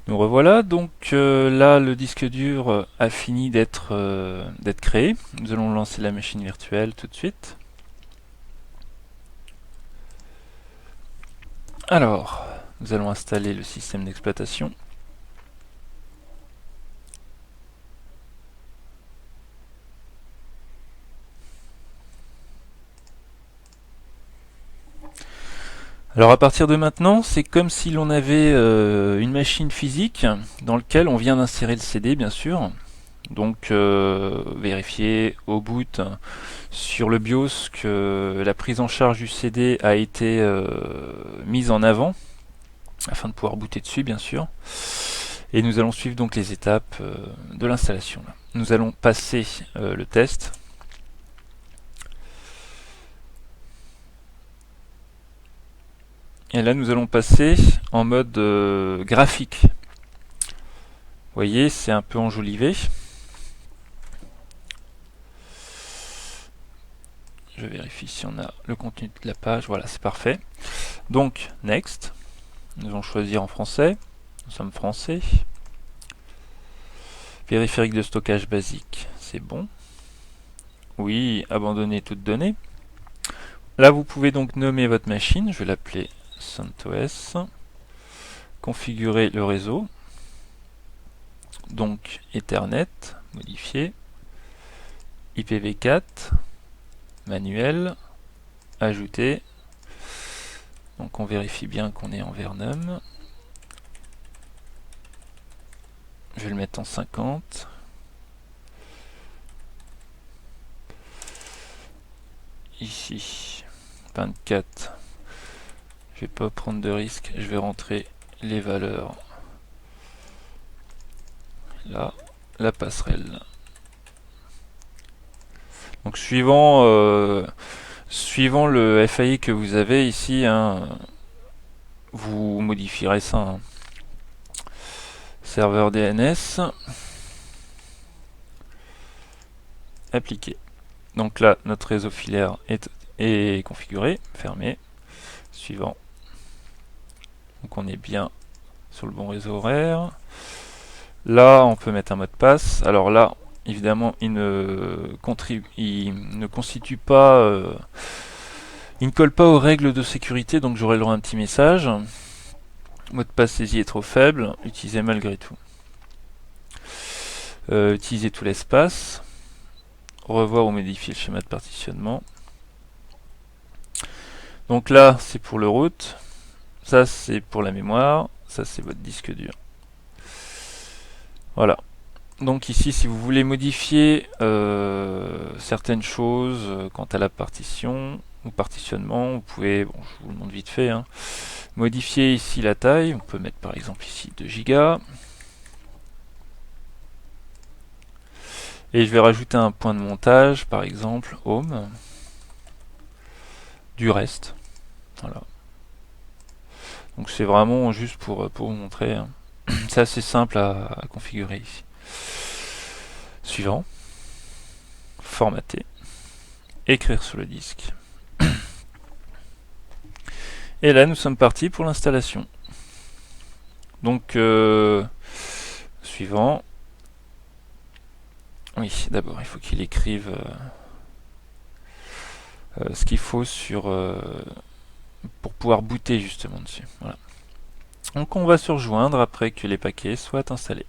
Nous revoilà, donc là le disque dur a fini d'être créé. Nous allons lancer la machine virtuelle tout de suite. Alors, nous allons installer le système d'exploitation. Alors à partir de maintenant, c'est comme si l'on avait une machine physique dans laquelle on vient d'insérer le CD, bien sûr. Donc vérifier au boot sur le BIOS que la prise en charge du CD a été mise en avant afin de pouvoir booter dessus, bien sûr. Et nous allons suivre donc les étapes de l'installation. Nous allons passer le test. Et là, nous allons passer en mode graphique. Vous voyez, c'est un peu enjolivé. Je vérifie si on a le contenu de la page. Voilà, c'est parfait. Donc, Next. Nous allons choisir en français. Nous sommes français. Périphérique de stockage basique, c'est bon. Oui, abandonner toute donnée. Là, vous pouvez donc nommer votre machine. Je vais l'appeler CentOS. Configurer le réseau. Donc, Ethernet, modifier. IPv4, manuel, ajouter. Donc, on vérifie bien qu'on est en Vernum. Je vais le mettre en 50. Ici, 24. Je vais pas prendre de risque, je vais rentrer les valeurs. Là, la passerelle. Donc suivant le FAI que vous avez ici, hein, vous modifierez ça. Hein. Serveur DNS. Appliqué. Donc là, notre réseau filaire est configuré. Fermé. Suivant. Donc on est bien sur le bon réseau horaire. Là, on peut mettre un mot de passe. Alors là, évidemment, il ne constitue pas, il ne colle pas aux règles de sécurité, donc j'aurai le droit à un petit message. Mot de passe saisi est trop faible, utilisez malgré tout. Utilisez tout l'espace. Revoir ou modifier le schéma de partitionnement. Donc là, c'est pour le route. Ça, c'est pour la mémoire. Ça, c'est votre disque dur. Voilà. Donc ici, si vous voulez modifier certaines choses quant à la partition ou partitionnement, vous pouvez, bon, je vous le montre vite fait, hein, modifier ici la taille. On peut mettre par exemple ici 2 Go. Et je vais rajouter un point de montage, par exemple Home, du reste. Voilà. Donc c'est vraiment juste pour vous montrer. Hein. C'est assez simple à configurer ici. Suivant. Formater. Écrire sur le disque. Et là, nous sommes partis pour l'installation. Donc, suivant. Oui, d'abord, il faut qu'il écrive ce qu'il faut pour pouvoir booter justement dessus. Voilà. Donc, on va se rejoindre après que les paquets soient installés.